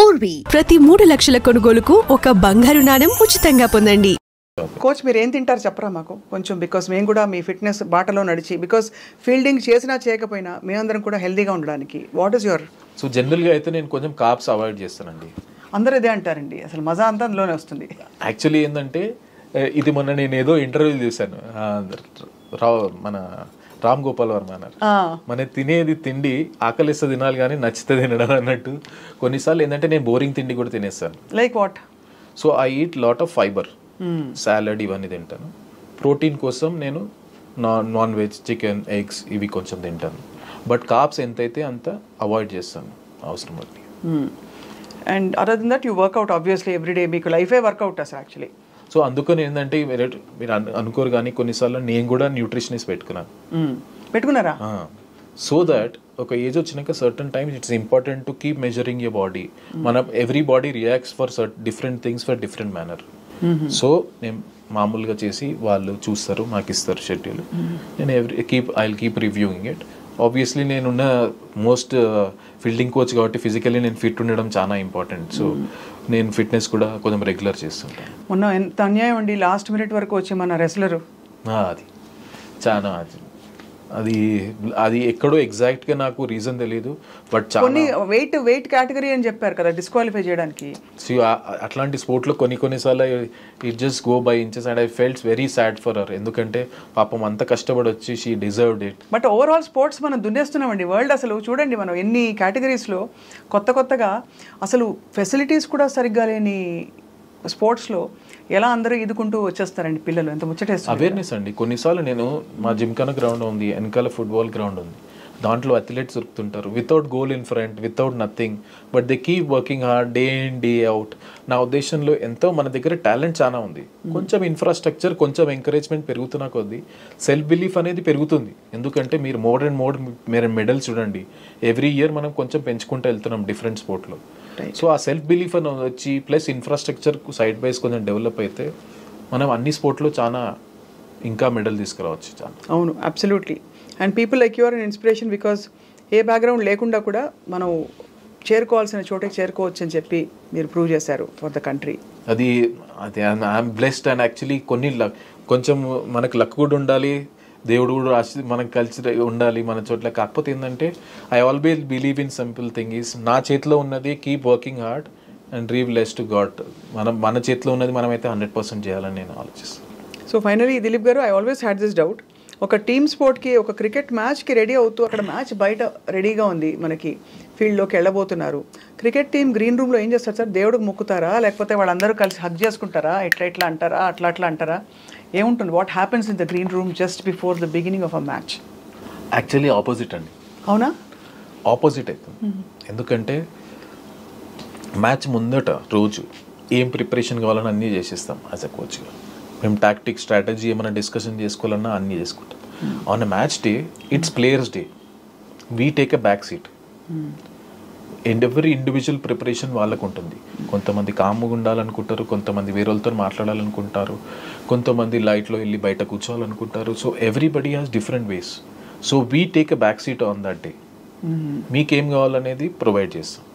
పూర్వీ ప్రతి 3 లక్షల కొనుగోలుకు ఒక బంగారు నాణెం ఉచితంగా పొందండి. కోచ్ మీరు ఏం తింటారు చెప్పరా మాకు కొంచెం, బికాస్ మేము కూడా మీ ఫిట్నెస్ బాటలో నడిచి, బికాస్ ఫీల్డింగ్ చేసినా చేయకపోయినా మేమందరం కూడా హెల్దీగా ఉండడానికి వాట్ ఈస్ యువర్? సో జనరల్గా అయితే నేను కొంచెం కార్బ్స్ అవాయిడ్ చేస్తానండి. అందరూ ఇదే అంటారండి, అసలు మజా అంతా అందులోనే వస్తుంది. యాక్చువల్లీ ఏంటంటే ఇది మొన్న నేను ఏదో ఇంటర్వ్యూ చూశాను, మన రామ్ గోపాల్ వర్మ అన్నారు, మన తినేది తిండి ఆకలిస్తే తినాలి కానీ నచ్చితే తినడం అన్నట్టు. కొన్నిసార్లు ఏంటంటే నేను బోరింగ్ తిండి కూడా తినేస్తాను. Like what? So I eat lot of fibre, salad ఇవన్నీ తింటాను. ప్రోటీన్ కోసం నేను నాన్ వెజ్, చికెన్, ఎగ్స్ ఇవి కొంచెం తింటాను. బట్ కార్బ్స్ ఎంతైతే అంత అవాయిడ్ చేస్తాను అవసరం బట్టి. And other than that you work out obviously every day, మీకు లైఫే వర్కౌట్ అసలు యాక్చువల్లీ. సో అందుకని ఏంటంటే మీరు అనుకోరు కానీ కొన్నిసార్లు నేను కూడా న్యూట్రిషనిస్ట్ పెట్టుకున్నారా? సో దట్ ఒక ఏజ్ వచ్చినాక certain times it's important to keep measuring your body. మనం every body reacts for different things for different manner. So నేను మామూలుగా చేసి వాళ్ళు చూస్తారు, మాకు ఇస్తారు షెడ్యూల్. నేను I keep reviewing it. Obviously నేనున్న మోస్ట్ ఫీల్డింగ్ కోచ్ కాబట్టి ఫిజికల్లీ నేను ఫిట్ ఉండడం చాలా ఇంపార్టెంట్. సో నేను ఫిట్నెస్ కూడా కొంచెం రెగ్యులర్ చేస్తుంటాను. మొన్న ఎంత అన్యాయం అండి, లాస్ట్ మినిట్ వరకు వచ్చి మన రెస్లరు. అది చాలా అది ఎక్కడో ఎగ్జాక్ట్గా నాకు రీజన్ తెలియదు, బట్ కొన్ని వెయిట్ కేటగిరీ అని చెప్పారు కదా డిస్క్వాలిఫై చేయడానికి. అట్లాంటి స్పోర్ట్లో కొన్నిసార్లు it just go by inches and I felt very sad for her. ఎందుకంటే పాపం అంత కష్టపడి వచ్చి she deserved it. But overall sports మనం దున్నేస్తున్నామండి వరల్డ్. అసలు చూడండి మనం ఎన్ని కేటగిరీస్లో కొత్తగా అసలు ఫెసిలిటీస్ కూడా సరిగ్గా లేని స్పోర్ట్స్లో ఎలా అందరూ ఈదుకుంటూ వచ్చేస్తారండి పిల్లలు, ఎంత ముచ్చటేస్తారు. అవేర్నెస్ అండి. కొన్నిసార్లు నేను మా జిమ్ఖానా గ్రౌండ్ ఉంది, వెనకాల ఫుట్బాల్ గ్రౌండ్ ఉంది, దాంట్లో అథ్లెట్స్ దొరుకుతుంటారు without goal in front, without nothing, but they keep working hard day in day out. నా ఉద్దేశంలో ఎంతో మన దగ్గర టాలెంట్ చాలా ఉంది, కొంచెం ఇన్ఫ్రాస్ట్రక్చర్, కొంచెం ఎంకరేజ్మెంట్ పెరుగుతున్న కొద్దీ సెల్ఫ్ బిలీఫ్ అనేది పెరుగుతుంది. ఎందుకంటే మీరు మీరు మెడల్స్ చూడండి, ఎవ్రీ ఇయర్ మనం కొంచెం పెంచుకుంటూ వెళ్తున్నాం డిఫరెంట్ స్పోర్ట్లో. సో ఆ సెల్ఫ్ బిలీఫ్ అని వచ్చి ప్లస్ ఇన్ఫ్రాస్ట్రక్చర్ సైడ్ బైస్ కొంచెం డెవలప్ అయితే మనం అన్ని స్పోర్ట్లో చాలా ఇంకా మెడల్ తీసుకురావచ్చు. చాలా అవును, absolutely. And people like you are an inspiration, because ఏ బ్యాక్గ్రౌండ్ లేకుండా కూడా మనం చేరుకోవాల్సిన చోటకి చేరుకోవచ్చు అని చెప్పి మీరు ప్రూవ్ చేశారు ఫర్ ద కంట్రీ. అది ఐఎమ్ బ్లెస్డ్. అండ్ యాక్చువల్లీ కొంచెం మనకు లక్ కూడా ఉండాలి, దేవుడు కూడా మనకు కలిసి ఉండాలి మన చోట్ల. కాకపోతే ఏంటంటే I always believe in simple thing is, నా చేతిలో ఉన్నది keep working hard and leave less to God. మన చేతిలో ఉన్నది మనమైతే 100% చేయాలని నేను ఆలోచిస్తాను. సో ఫైనలీ దిలీప్ గారు, I always had this doubt, ఒక టీమ్ స్పోర్ట్కి, ఒక క్రికెట్ మ్యాచ్కి రెడీ అవుతూ అక్కడ మ్యాచ్ బయట రెడీగా ఉంది, మనకి ఫీల్డ్లోకి వెళ్ళబోతున్నారు. క్రికెట్ టీం గ్రీన్ రూమ్లో ఏం చేస్తారు సార్? దేవుడికి మొక్కుతారా, లేకపోతే వాళ్ళందరూ కలిసి హగ్ చేసుకుంటారా, ఇట్లా అంటారా, అట్లా అంటారా, ఏముంటుంది? What happens in the green room just before the beginning of a match? Actually opposite అండి. అవునా? ఆపోజిట్ అవుతుంది. ఎందుకంటే మ్యాచ్ ముందట రోజు ఏం ప్రిపరేషన్ కావాలని అన్నీ చేసేస్తాం యాజ్ అ కోచ్గా. మేము టాక్టిక్, స్ట్రాటజీ ఏమైనా డిస్కషన్ చేసుకోవాలన్నా అన్నీ చేసుకుంటాం. On a match day it's players day, we take a back seat. And every individual preparation వాళ్ళకు ఉంటుంది. కొంతమంది కామ్గా ఉండాలనుకుంటారు, కొంతమంది వేరే వాళ్ళతో మాట్లాడాలనుకుంటారు, కొంతమంది లైట్లో వెళ్ళి బయట కూర్చోవాలనుకుంటారు. So everybody has different ways. So we take a back seat on that day. మీకేం కావాలనేది ప్రొవైడ్ చేస్తాం.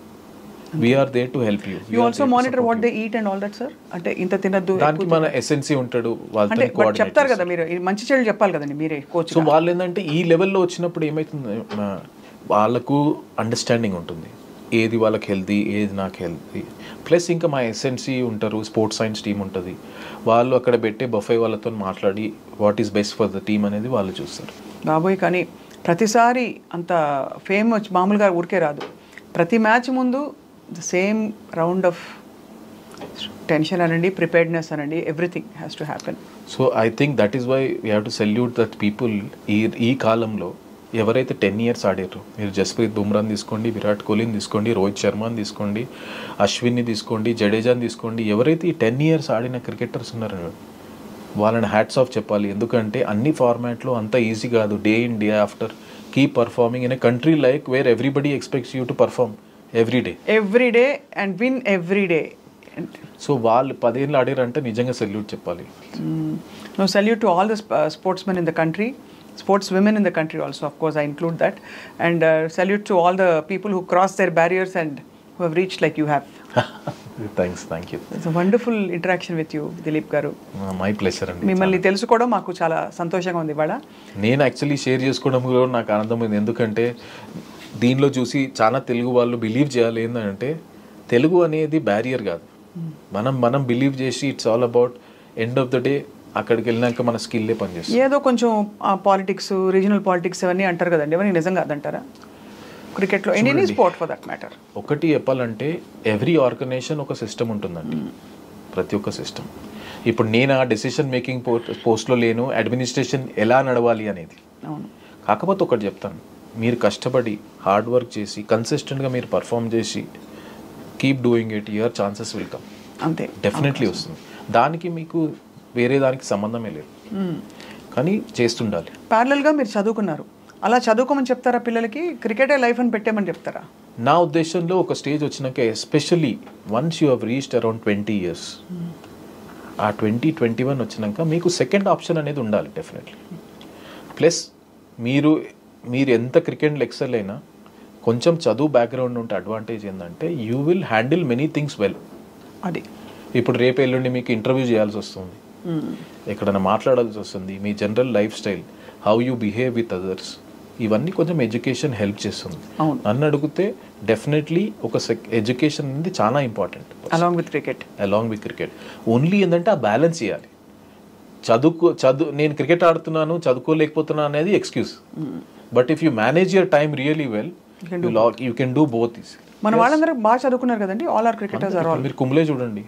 We are there to help you. You also monitor what they eat and all that, sir? అంటే ఇంత తినద్దు, దానికి మన ఎసెన్సీ ఉంటాడు, వాళ్ళతో కోఆర్డినేట్ చెప్తారు కదా మీరు, మంచి చెడు చెప్పాలి కదండి మీరే కోచ్. సో వాళ్ళు ఏంటంటే ఈ లెవెల్లో వచ్చినప్పుడు ఏమవుతుంది, వాళ్ళకు అండర్స్టాండింగ్ ఉంటుంది, ఏది వాళ్ళకి హెల్తీ, ఏది నాకు హెల్తీ. ప్లస్ ఇంకా మా ఎస్ఎన్సీ ఉంటారు, స్పోర్ట్స్ సైన్స్ టీం ఉంటుంది, వాళ్ళు అక్కడ పెట్టే బఫే వాళ్ళతో మాట్లాడి what is best for the team అనేది వాళ్ళు చూస్తారు. బాబోయ్, కానీ ప్రతిసారి అంత ఫేమ్ వచ్చి మామూలుగా ఊరికే రాదు. ప్రతి మ్యాచ్ ముందు the same round of tension అనండి, ప్రిపేర్డ్నెస్ అనండి, everything has to happen. So I think that is why we have to salute that people. ఈ కాలంలో ఎవరైతే 10 years ఆడారు, మీరు జస్ప్రీత్ బుమ్రాని తీసుకోండి, విరాట్ కోహ్లీని తీసుకోండి, రోహిత్ శర్మని తీసుకోండి, అశ్విన్ని తీసుకోండి, జడేజాని తీసుకోండి, ఎవరైతే ఈ 10 years ఆడిన క్రికెటర్స్ ఉన్నారో వాళ్ళని హ్యాట్స్ ఆఫ్ చెప్పాలి. ఎందుకంటే అన్ని ఫార్మాట్లో అంత ఈజీ కాదు. Day in day after keep performing in a country like where everybody expects you to perform every day and win every day. So వాళ్ళు 10 years ఆడారంటే నిజంగా సెల్యూట్ చెప్పాలి. No salute to all the sportsmen in the country, sports women in the country also, of course I include that, and salute to all the people who cross their barriers and who have reached like you have. Thank you. It's a wonderful interaction with you, Dilip garu. My pleasure అండి. మిమ్మల్ని తెలుసుకోవడం మాకు చాలా సంతోషంగా ఉంది ఇవాళ. నేను actually share చేసుకోవడం కూడా నాకు ఆనందమైంది. ఎందుకంటే దీనిలో చూసి చాలా తెలుగు వాళ్ళు బిలీవ్ చేయాలి ఏంటంటే తెలుగు అనేది బ్యారియర్ కాదు. మనం బిలీవ్ చేసి it's all about end of the day అక్కడికి వెళ్ళినాక మన స్కిల్లే పనిచేస్తుంది. ఏదో కొంచెం పాలిటిక్స్, రీజనల్ పాలిటిక్స్ అవన్నీ అంటారు కదండి, ఎవరిని నిజంగా అదంటారా క్రికెట్లో? Any sport for that matter. ఒకటి చెప్పాలంటే ఎవ్రీ ఆర్గనైజేషన్ ఒక సిస్టమ్ ఉంటుందండి, ప్రతి ఒక్క సిస్టమ్. ఇప్పుడు నేను ఆ డెసిషన్ మేకింగ్ పోస్ట్లో లేను, అడ్మినిస్ట్రేషన్ ఎలా నడవాలి అనేది. అవును. కాకపోతే ఒకటి చెప్తాను, మీరు కష్టపడి హార్డ్ వర్క్ చేసి కన్సిస్టెంట్గా మీరు పర్ఫామ్ చేసి keep doing it, your chances will come. అంతే, డెఫినెట్లీ వస్తుంది. దానికి మీకు వేరే దానికి సంబంధమే లేదు, కానీ చేస్తుండాలి. ప్యారలల్గా మీరు చదువుకున్నారు, అలా చదువుకోమని చెప్తారా పిల్లలకి? క్రికెటే లైఫ్ అని పెట్టేమని చెప్తారా? నా ఉద్దేశంలో ఒక స్టేజ్ వచ్చినాక, especially once you have reached around 20 years, ఆ 20-21 వచ్చినాక మీకు సెకండ్ ఆప్షన్ అనేది ఉండాలి డెఫినెట్లీ. ప్లస్ మీరు ఎంత క్రికెట్లో ఎక్సెల్ అయినా కొంచెం చదువు బ్యాక్గ్రౌండ్ ఉంటే అడ్వాంటేజ్ ఏంటంటే you will handle many things well. అది ఇప్పుడు రేపు ఎల్లుండి మీకు ఇంటర్వ్యూ చేయాల్సి వస్తుంది, ఎక్కడైనా మాట్లాడాల్సి వస్తుంది, మీ general life style, how you behave with others, ఇవన్నీ కొంచెం ఎడ్యుకేషన్ హెల్ప్ చేస్తుంది. నన్ను అడిగితే డెఫినెట్లీ ఒక ఎడ్యుకేషన్ అనేది చాలా important along with cricket. Only ఏంటంటే ఆ బ్యాలెన్స్ చేయాలి. నేను క్రికెట్ ఆడుతున్నాను చదువుకోలేకపోతున్నాను అనేది excuse, but if you manage your time really well you can do both. మన వాళ్ళందరూ బాగా చదువుకున్నారు కదండి, all our cricketers are all. మీరు కుంబ్లే చూడండి,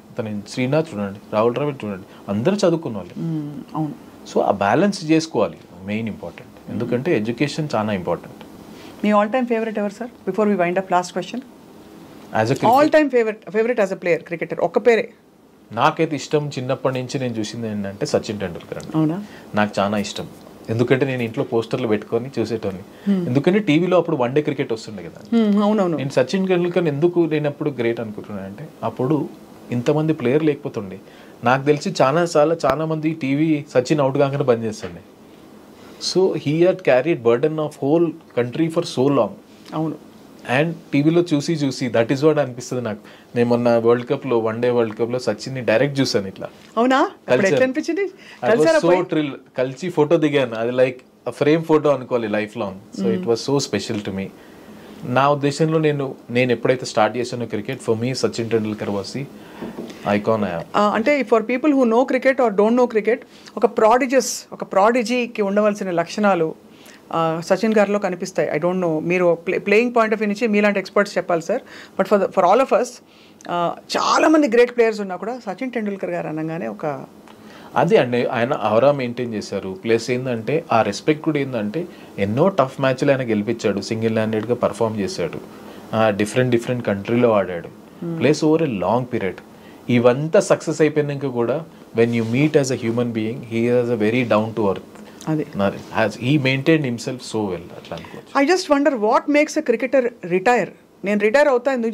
శ్రీనాథ్ చూడండి, రాహుల్ ద్రావిడ్ చూడండి, అందరూ చదువుకున్న వాళ్ళు. అవును. సో ఆ బ్యాలెన్స్ చేసుకోవాలి, మెయిన్ ఇంపార్టెంట్. ఎందుకంటే ఎడ్యుకేషన్ చాలా ఇంపార్టెంట్. మీ ఆల్ టైమ్ ఫేవరెట్ ఎవరు sir? Before we wind up, last question. All time favourite as a player cricketer, ఒక్క పేరే. నాకైతే ఇష్టం, చిన్నప్పటి నుంచి నేను చూసింది ఏంటంటే సచిన్ టెండూల్కర్ అండి. అవునా? నాకు చాలా ఇష్టం, ఎందుకంటే నేను ఇంట్లో పోస్టర్లు పెట్టుకొని చూసేటోని. ఎందుకంటే టీవీలో అప్పుడు వన్డే క్రికెట్ వస్తుండే కదా. అవునవును. నేను సచిన్ టెండూల్కర్ ఎందుకు నేను అప్పుడు గ్రేట్ అనుకుంటున్నాను అంటే, అప్పుడు ఇంతమంది ప్లేయర్ లేకపోతుండే. నాకు తెలిసి చాలా మంది టీవీ సచిన్ అవుట్ కాగానే బంద్ చేస్తుండే. So he had carried burden of whole country for so long. అవును. అండ్ టీవీలో చూసి దట్ ఈస్ వాట్ అనిపిస్తుంది నాకు. నేను మొన్న వన్డే వరల్డ్ కప్ లో సచిన్ ని డైరెక్ట్ చూసాను ఇట్లా. అవునా? అనిపించింది సో థ్రిల్. కలిసి ఫోటో దిగాను, అది లైక్ ఫ్రేమ్ ఫోటో అనుకోవాలి life long. So it was so special to me. నా ఉద్దేశంలో నేను ఎప్పుడైతే స్టార్ట్ చేశానో cricket, for me Sachin Tendulkar was the icon. అంటే for people who know cricket or don't know cricket, ఒక ప్రాడిజీకి ఉండవలసిన లక్షణాలు సచిన్ గారిలో కనిపిస్తాయి. ఐ డోంట్ నో, మీరు ప్లేయింగ్ పాయింట్ ఆఫ్ వ్యూ నుంచి మీలాంటి ఎక్స్పర్ట్స్ చెప్పాలి sir. But for all of us, చాలామంది గ్రేట్ ప్లేయర్స్ ఉన్నా కూడా సచిన్ టెండూల్కర్ గారు అనగానే ఒక అదే అండి, ఆయన ఆరా మెయింటైన్ చేశారు. ప్లస్ ఏంటంటే ఆ రెస్పెక్ట్ కూడా ఏంటంటే ఎన్నో టఫ్ మ్యాచ్లు ఆయన గెలిపించాడు, సింగిల్ హ్యాండెడ్గా పర్ఫామ్ చేశాడు, డిఫరెంట్ కంట్రీలో ఆడాడు. Plus over a long period. ఇవంతా సక్సెస్ అయిపోయినాక కూడా when you meet as a human being, he has a very down to earth. He maintained himself so well. I just wonder what makes a cricketer retire. నేను retire అవుతా ఎందుకు